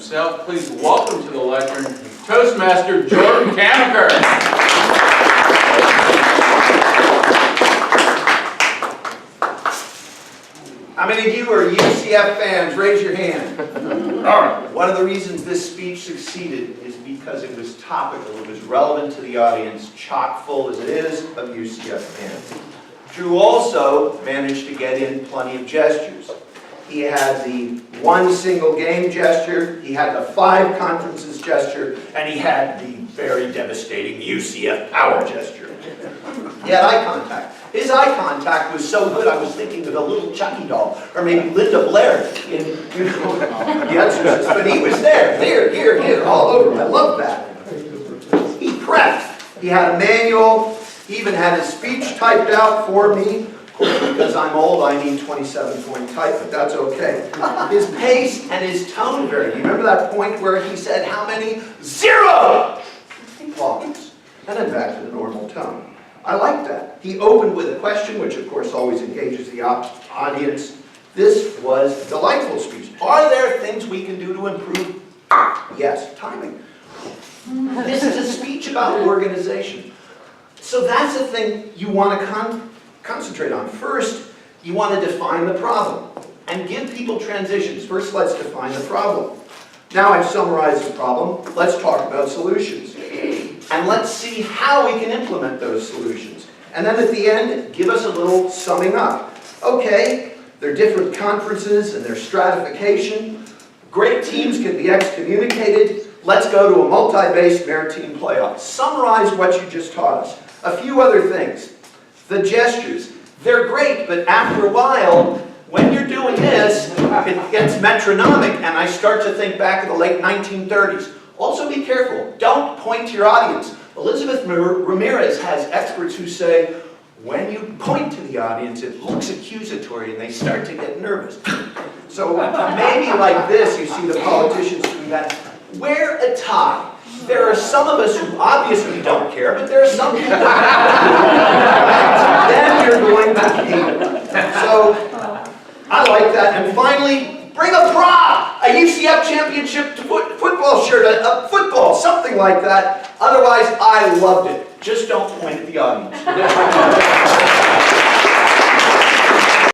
himself. Please welcome to the lectern, Toastmaster Jordan Camenker. How many of you are UCF fans? Raise your hand. All right. One of the reasons this speech succeeded is because it was topical. It was relevant to the audience, chock full as it is of UCF fans. Drew also managed to get in plenty of gestures. He had the one single game gesture, he had the 5 conferences gesture, and he had the very devastating UCF power gesture. He had eye contact. His eye contact was so good I was thinking of a little Chucky doll, or maybe Linda Blair in, The Exorcist, but he was there, here, all over. I love that. He prepped. He had a manual. He even had his speech typed out for me. Of course, because I'm old, I need 27-point type, but that's okay. His pace and his tone varied. You remember that point where he said, how many? 0! Applause. And then back to the normal tone. I like that. He opened with a question, which of course always engages the audience. This was a delightful speech. Are there things we can do to improve? Yes, timing. This is a speech about organization. So that's the thing you want to concentrate on. First, you want to define the problem and give people transitions. First, let's define the problem. Now I've summarized the problem. Let's talk about solutions. And let's see how we can implement those solutions. And then at the end, give us a little summing up. Okay, there are different conferences and their stratification. Great teams can be excommunicated. Let's go to a multi-base merit-team playoff. Summarize what you just taught us. A few other things. The gestures. They're great, but after a while, when you're doing this, it gets metronomic, and I start to think back in the late 1930s. Also be careful. Don't point to your audience. Elizabeth Ramirez has experts who say, when you point to the audience, it looks accusatory, and they start to get nervous. So maybe like this, you see the politicians doing that. Wear a tie. There are some of us who obviously don't care, but there are some people who then you're going to hate it. So I like that. And finally, bring a prop, a UCF championship football shirt, a football, something like that. Otherwise, I loved it. Just don't point at the audience.